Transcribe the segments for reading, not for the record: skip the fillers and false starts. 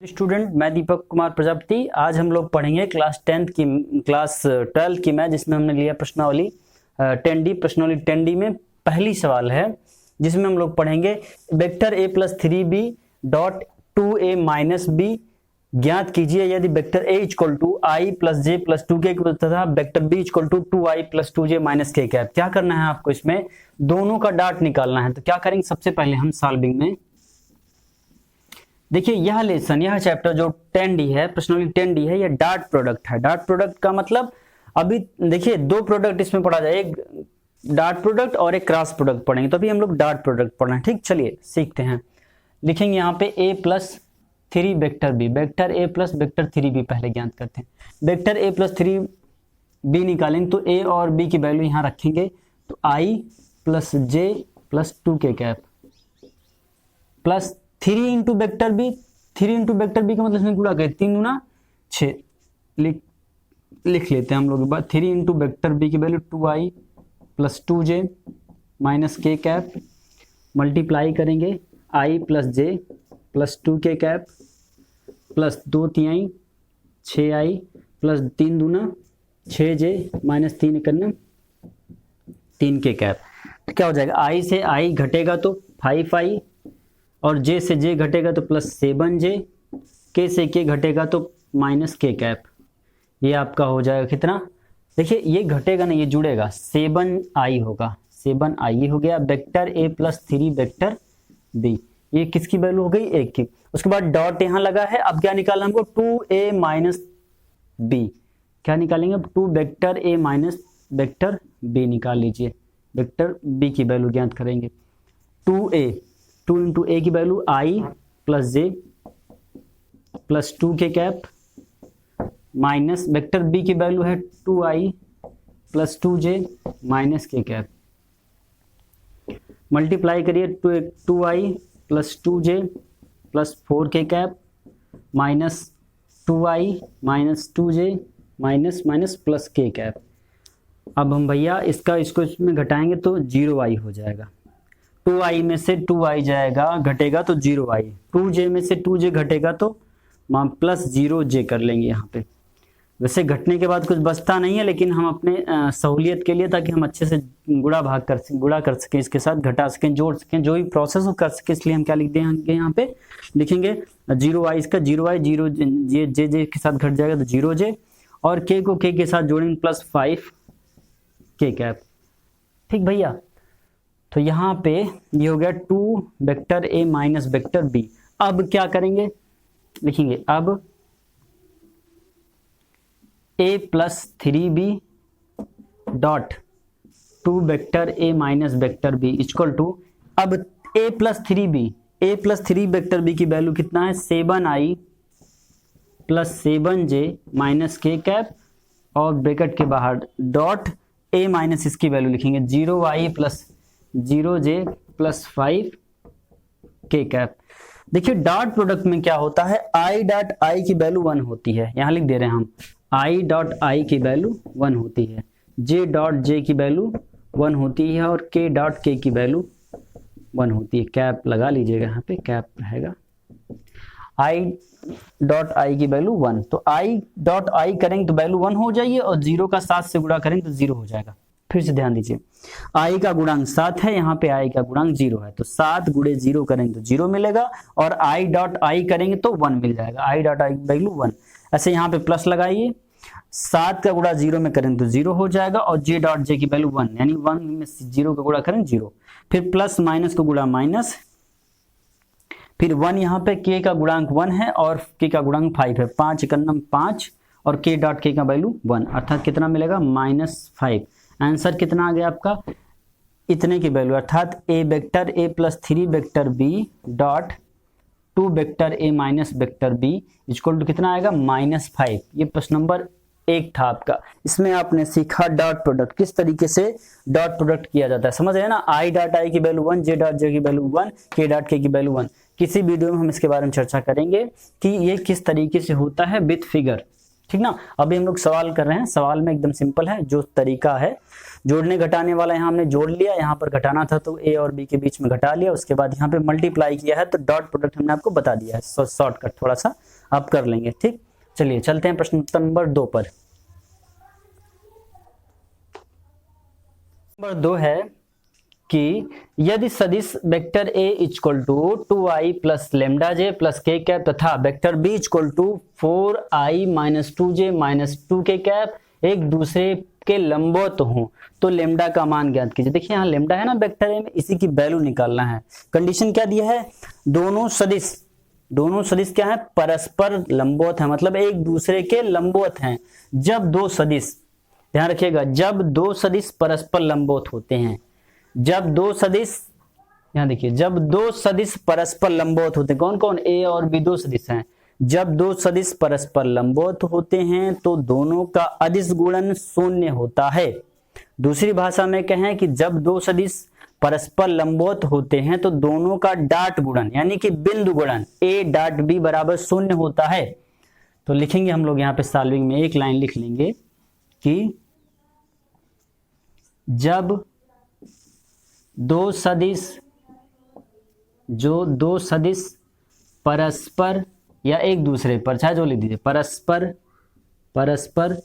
Student, मैं दीपक कुमार प्रजापति। आज हम लोग पढ़ेंगे क्लास 12 की मैथ, जिसमें हमने लिया प्रश्नावली 10D। प्रश्नावली 10D में पहली सवाल है जिसमें हम लोग पढ़ेंगे vector a plus 3b dot 2a minus b ज्ञात कीजिए यदि vector a equal to i plus j plus 2k तथा vector b equal to 2i plus 2j minus k cap. क्या करना है आपको, इसमें दोनों का डॉट निकालना है। तो क्या करेंगे, सबसे पहले हम सॉल्विंग में देखिए यह लेसन, यह चैप्टर जो 10D है, प्रश्नावली 10D है, यह डॉट प्रोडक्ट है। डॉट प्रोडक्ट का मतलब अभी देखिए दो प्रोडक्ट इसमें पढ़ा जाए, एक डॉट प्रोडक्ट और एक क्रॉस प्रोडक्ट पढ़ेंगे। तो अभी हम लोग डॉट प्रोडक्ट पढ़ रहे हैं, ठीक। चलिए सीखते हैं। लिखेंगे यहाँ पे a plus 3 vector b, vector a plus vector 3b पहले ज्ञात करते हैं। वेक्टर a प्लस 3b निकालेंगे तो a और b की वैल्यू यहाँ रखेंगे, तो i plus j plus 2k cap plus 3 into vector B. 3 into vector B का मतलब इसमें गुणा करें, 3 गुना 6 लिख लेते हैं हम लोग। बाद 3 इंटू वेक्टर बी की value 2i plus 2j minus k cap, multiply करेंगे i plus j plus 2k cap plus 2 तिहाई 6i प्लस 3 दूना 6j माइनस 3 करना 3k कैप। तो क्या हो जाएगा, i से i घटेगा तो 5i और j से j घटेगा तो प्लस 7j, k से k घटेगा तो माइनस k कैप। ये आपका हो जाएगा कितना, देखिए ये घटेगा ना, ये जुड़ेगा, 7i होगा, 7i ये हो गया vector a plus 3 vector b। ये किसकी वैल्यू हो गई, 1 की। उसके बाद डॉट यहाँ लगा है। अब क्या निकालना हमको, 2a माइनस b। क्या निकालेंगे अब, 2 vector a minus vector b निकाल लीजिए। वेक्टर b की वैल्यू ज्ञात करेंगे, 2 इंटू ए की value i plus j plus 2k cap minus vector b की वैल्यू है 2i plus 2j minus k cap. Multiply करिए 2i plus 2j plus 4k cap minus 2i minus 2j minus minus plus k cap. अब हम भैया इसको इसमें घटाएंगे तो 0i हो जाएगा। 2i में से 2i जाएगा, घटेगा तो 0i। 2j में से 2j घटेगा तो प्लस 0j कर लेंगे यहाँ पे। वैसे घटने के बाद कुछ बचता नहीं है, लेकिन हम अपने सहूलियत के लिए, ताकि हम अच्छे से गुणा कर सकें, इसके साथ घटा सकें, जोड़ सकें, जो भी प्रोसेस हो कर सकें, इसलिए हम क्या लिख देंगे यहाँ पे, लिखेंगे 0i, इसका 0i 0 j के साथ घट जाएगा तो 0j, और k को k के साथ जोड़ेंगे प्लस 5k कैप। ठीक भैया, तो यहाँ पे ये हो गया 2 vector a minus vector b। अब क्या करेंगे, लिखेंगे अब a plus 3b dot 2 vector a minus vector b equal to, अब a प्लस 3 वेक्टर b की वैल्यू कितना है, 7i plus 7j minus k cap, और ब्रैकेट के बाहर डॉट a माइनस इसकी वैल्यू लिखेंगे 0i plus 0j plus 5k cap. देखिए डॉट प्रोडक्ट में क्या होता है, i डॉट i की वैल्यू 1 होती है, यहाँ लिख दे रहे हैं हम, i डॉट i की वैल्यू 1 होती है, j डॉट j की वैल्यू 1 होती है, और k डॉट k की वैल्यू 1 होती है। कैप लगा लीजिएगा, यहाँ पे कैप रहेगा। i डॉट i की वैल्यू 1, तो i डॉट i करेंगे तो वैल्यू 1 हो जाएगी, और 0 का 7 से गुणा करेंगे तो 0 हो जाएगा। फिर से ध्यान दीजिए, i का गुणांक 7 है, यहाँ पे i का गुणांक 0 है, तो 7 गुणे 0 करेंगे तो 0 मिलेगा, और i डॉट i करेंगे तो 1 मिल जाएगा, i डॉट i वैल्यू 1। ऐसे यहाँ पे प्लस लगाइए, 7 का गुणा 0 में करेंगे तो 0 हो जाएगा, और j डॉट j की वैल्यू 1, यानी 1 में 0 का गुणा करें 0, फिर प्लस माइनस को गुणा माइनस, फिर 1 यहाँ पे k का गुणांक 1 है और k का गुणांक 5 है, 5 एकम 5, और k डॉट k का वैल्यू 1, अर्थात कितना मिलेगा, -5। आंसर कितना आ गया आपका, इतने की वैल्यू, अर्थात a vector a plus 3 vector b dot 2 vector a minus vector b equal to कितना आएगा, -5। ये प्रश्न नंबर 1 था आपका। इसमें आपने सीखा डॉट प्रोडक्ट, किस तरीके से डॉट प्रोडक्ट किया जाता है, समझ रहे ना। i डॉट i की वैल्यू 1, j डॉट j की वैल्यू 1, k डॉट k की वैल्यू 1। किसी वीडियो में हम इसके बारे में चर्चा करेंगे कि ये किस तरीके से होता है विथ फिगर, ठीक ना। अभी हम लोग सवाल कर रहे हैं, सवाल में एकदम सिंपल है, जो तरीका है जोड़ने घटाने वाला, यहाँ हमने जोड़ लिया, यहाँ पर घटाना था तो ए और बी के बीच में घटा लिया, उसके बाद यहाँ पे मल्टीप्लाई किया है तो डॉट प्रोडक्ट हमने आपको बता दिया है। शॉर्टकट थोड़ा सा आप कर लेंगे, ठीक। चलिए चलते हैं प्रश्न नंबर 2 पर। नंबर 2 है कि यदि सदिश vector A equal to 2i plus lambda J plus K cap तथा vector B equal to 4i minus 2j minus 2k cap एक दूसरे के लंबवत हो तो लेमडा का मान ज्ञात कीजिए। देखिए यहाँ लेमडा है ना वेक्टर ए में, इसी की वैल्यू निकालना है। कंडीशन क्या दिया है, दोनों सदिश क्या है, परस्पर लंबवत है, मतलब एक दूसरे के लंबवत हैं। जब दो सदिश, ध्यान रखिएगा, जब दो सदिश परस्पर लंबवत होते हैं, जब दो सदिश, यहां देखिए, जब दो सदिश परस्पर लंबवत होते हैं, कौन कौन, ए और बी दो सदिश हैं। जब दो सदिश परस्पर लंबवत होते हैं तो दोनों का अदिश गुणन शून्य होता है। दूसरी भाषा में कहें कि जब दो सदिश परस्पर लंबवत होते हैं तो दोनों का डॉट गुणन यानी कि बिंदु गुणन ए डॉट बी बराबर शून्य होता है। तो लिखेंगे हम लोग यहाँ पे सॉल्विंग में एक लाइन लिख लेंगे कि जब दो सदिश परस्पर या एक दूसरे पर, चाहे जो लिख दीजिए, परस्पर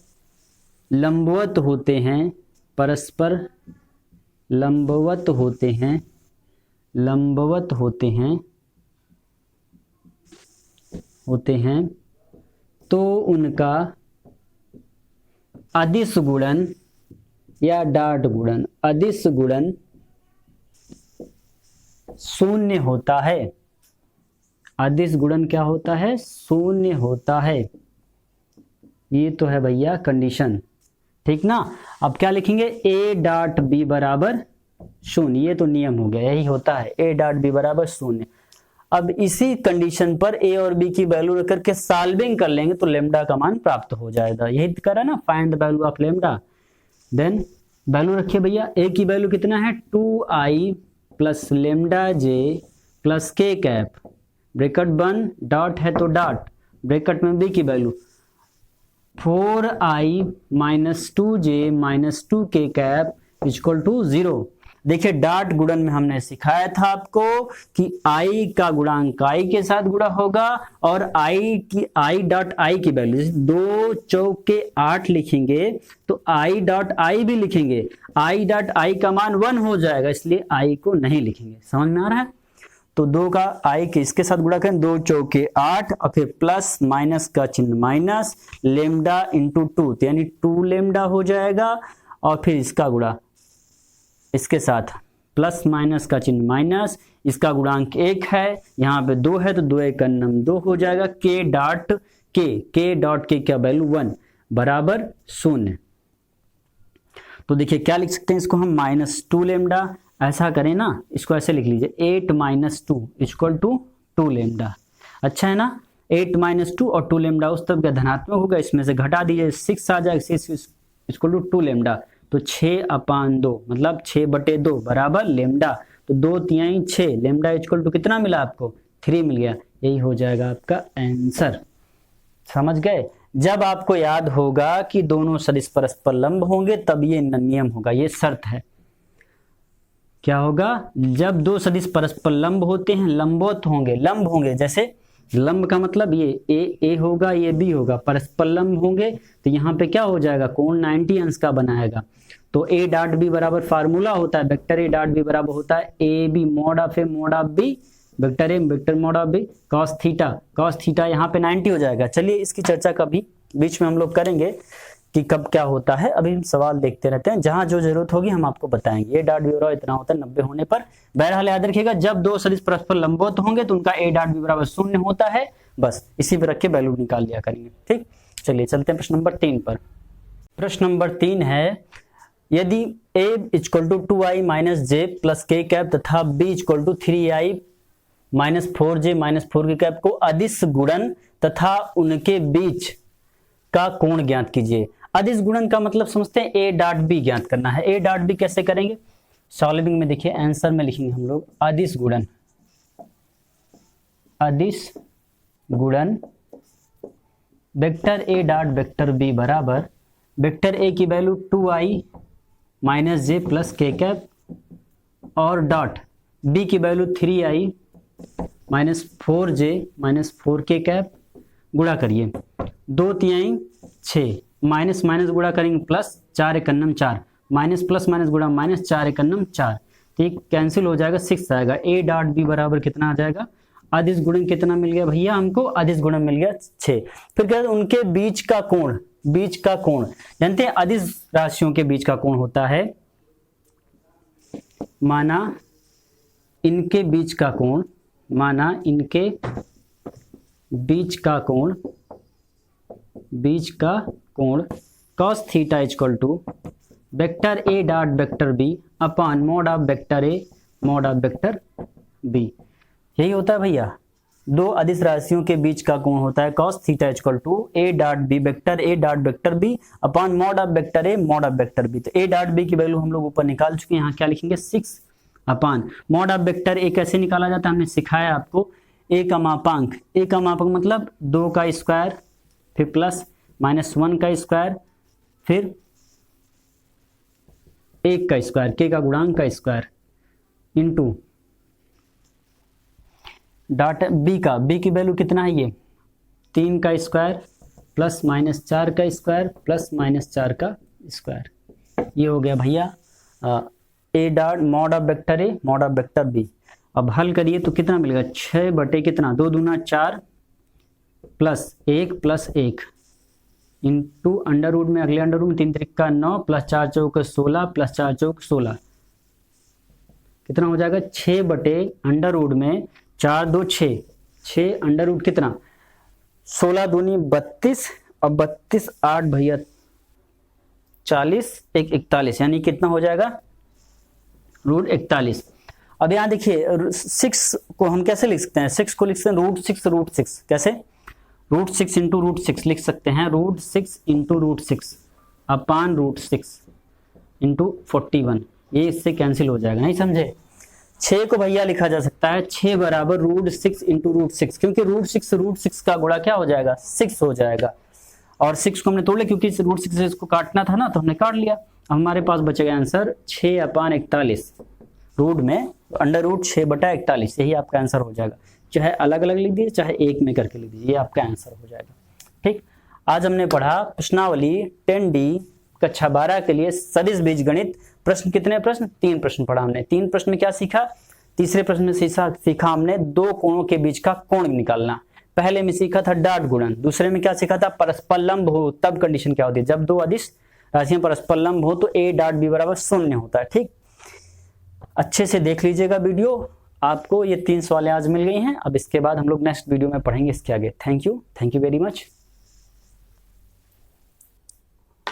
लंबवत होते हैं, परस्पर लंबवत होते हैं तो उनका अदिश गुणन या डॉट गुणन, अदिश गुणन शून्य होता है। अदिश गुणन क्या होता है, शून्य होता है। ये तो है भैया कंडीशन, ठीक ना। अब क्या लिखेंगे, ए डॉट बी बराबर शून्य, ये तो नियम हो गया, यही होता है, ए डॉट बी बराबर शून्य। अब इसी कंडीशन पर ए और बी की वैल्यू रख करके सॉल्विंग कर लेंगे तो लेमडा का मान प्राप्त हो जाएगा। यही करा ना, find the value of lambda. Then value रखिए भैया, ए की वैल्यू कितना है, 2i plus lambda J plus K cap, bracket बन, डॉट है तो डॉट, ब्रैकेट में बी की value 4i minus 2j minus 2k cap equal to 0। देखिए डॉट गुणन में हमने सिखाया था आपको कि i का गुणांक i के साथ गुणा होगा और i डॉट i की वैल्यू 2 चौके 8 लिखेंगे तो i डॉट i भी लिखेंगे, i डॉट i का मान 1 हो जाएगा, इसलिए i को नहीं लिखेंगे। समझ में आ रहा है। तो 2 का i के इसके साथ गुणा करें, 2 चौके 8 और फिर प्लस माइनस का चिन्ह माइनस, लेमडा इंटू 2 यानी 2 लेमडा हो जाएगा और फिर इसका गुणा इसके साथ प्लस माइनस का चिन्ह माइनस, इसका गुणांक 1 है, यहाँ पे 2 है तो 2 1 2 हो जाएगा, के डॉट के क्या वैल्यू 1 बराबर 0। तो देखिए क्या लिख सकते हैं इसको हम, -2 लेमडा, ऐसा करें ना, इसको ऐसे लिख लीजिए 8 माइनस 2 इक्वल टू 2 लेमडा। अच्छा है ना, 8 माइनस 2 और 2 लेमडा उस तरफ का धनात्मक होगा, इसमें से घटा दीजिए 6 आ जाएगा, 6 इक्वल टू 2 लेमडा, तो 6/2 मतलब 6/2 बराबर लेमडा, तो 2 तिहाई 6, लेमडा इक्वल टू कितना मिला आपको, 3 मिल गया। यही हो जाएगा आपका आंसर। समझ गए। जब आपको याद होगा कि दोनों सदिश परस्पर लंब होंगे तब ये नियम होगा, ये शर्त है। क्या होगा, जब दो सदिश परस्पर लंब होते हैं, लंबवत होंगे, लंब होंगे, जैसे लंब का मतलब ये ए होगा, ये बी होगा, परस्पर लंब होंगे तो यहाँ पे क्या हो जाएगा, कोण 90 अंश का बनाएगा। तो ए डॉट बी बराबर फार्मूला होता है, वेक्टर ए डॉट बी बराबर होता है A B mod of A mod of B, vector A vector mod of B cos theta यहाँ पे 90 हो जाएगा। चलिए इसकी चर्चा कभी बीच में हम लोग करेंगे कि कब क्या होता है, अभी हम सवाल देखते रहते हैं, जहां जो जरूरत होगी हम आपको बताएंगे। ए डॉट बी बराबर इतना होता है 90 होने पर। बहरहाल याद रखिएगा, जब दो सदिश परस्पर लंबवत होंगे तो उनका ए डॉट बी बराबर 0 होता है, बस इसी पर रख के वैल्यू निकाल लिया करेंगे। ठीक, चलिए चलते हैं प्रश्न नंबर 3 पर। प्रश्न नंबर 3 है, यदि a equal to 2i minus J plus K cap तथा b equal to 3i minus 4j minus 4k cap को अदिश गुणन तथा उनके बीच का कोण ज्ञात कीजिए। अदिश गुणन का मतलब समझते हैं, ए डॉट बी ज्ञात करना है। ए डॉट बी कैसे करेंगे, सॉल्विंग में देखिए आंसर में लिखेंगे हम लोग अदिश गुणन, अदिश गुणन vector A dot vector B बराबर वेक्टर ए की value 2i minus J plus K cap और डॉट बी की value 3i minus 4j minus 4k cap गुणा करिए 2 तिहाई 6 माइनस माइनस गुणा करेंगे प्लस 4 एकन्नम 4 माइनस प्लस माइनस गुणा माइनस 4 एकन्नम 4 ठीक कैंसिल हो जाएगा 6 आएगा। ए डॉट बी बराबर कितना आ जाएगा अदिश गुणन कितना मिल गया भैया हमको अदिश गुणन मिल गया 6। फिर कहते हैं उनके बीच का कोण जानते हैं अदिश राशियों के बीच का कोण होता है माना इनके बीच का कोण cos theta equal to vector A dot vector B upon mod of vector A mod of vector B. यही होता है भैया दो अदिश राशियों के बीच का कोण होता है cos theta equal to A dot B vector A dot vector B upon mod of vector A mod of vector B. तो ए डॉट बी की वैल्यू हम लोग ऊपर निकाल चुके हैं, यहाँ क्या लिखेंगे 6 अपॉन मॉड ऑफ वेक्टर ए कैसे निकाला जाता है हमने सिखाया आपको। ए का मापांक मतलब 2 का स्क्वायर फिर प्लस माइनस 1 का स्क्वायर फिर 1 का स्क्वायर के का गुणांक का स्क्वायर इंटू डॉट बी की वैल्यू कितना है ये 3 का स्क्वायर प्लस माइनस 4 का स्क्वायर प्लस माइनस 4 का स्क्वायर। ये हो गया भैया A dot mod of vector A mod of vector B. अब हल करिए तो कितना मिलेगा 6 बटे कितना 2 दूना 4 प्लस 1 इंटू अंडर रूट में अगले अंडर रूट में 3 त्रिका 9 प्लस 4 चौक 16 प्लस 4 चौक 16 कितना हो जाएगा 6 बटे अंडर रूट में 4 2 6 अंडर रूट कितना 16 दूनी 32 और 32 8 भैया 40 1 41 यानी कितना हो जाएगा रूट 41। अब यहाँ देखिए 6 को हम कैसे लिख सकते हैं 6 को लिख सकते हैं रूट 6 कैसे रूट 6 इंटू रूट 6 लिख सकते हैं root 6 into root 6 upon root 6 into 41 ये इससे कैंसिल हो जाएगा नहीं समझे। 6 को भैया लिखा जा सकता है 6 बराबर रूट 6 इंटू रूट 6 क्योंकि रूट 6 का गुणा क्या हो जाएगा 6 हो जाएगा और 6 को हमने तोड़ लिया क्योंकि रूट 6 से इसको काटना था ना तो हमने काट लिया। हमारे पास बचेगा आंसर 6 अपान 41 रूट में अंडर रूट 6 बटा 41 यही आपका आंसर हो जाएगा। चाहे अलग अलग लिख दीजिए चाहे एक में करके लिख दीजिए ये आपका आंसर हो जाएगा। ठीक आज हमने पढ़ा प्रश्नावली 10D कक्षा 12 के लिए सदिश बीजगणित प्रश्न। कितने प्रश्न 3 प्रश्न पढ़ा हमने। 3 प्रश्न में क्या सीखा तीसरे प्रश्न में सीखा हमने दो कोणों के बीच का कोण निकालना। पहले में सीखा था डॉट गुणन, दूसरे में क्या सीखा था परस्पर लंब हो तब कंडीशन क्या होती है जब दो अदिश राशियां परस्पर लंब हो तो ए डॉट बी बराबर 0 होता है। ठीक अच्छे से देख लीजिएगा वीडियो। आपको ये 3 सवालें आज मिल गई हैं। अब इसके बाद हम लोग नेक्स्ट वीडियो में पढ़ेंगे इसके आगे। Thank you very much.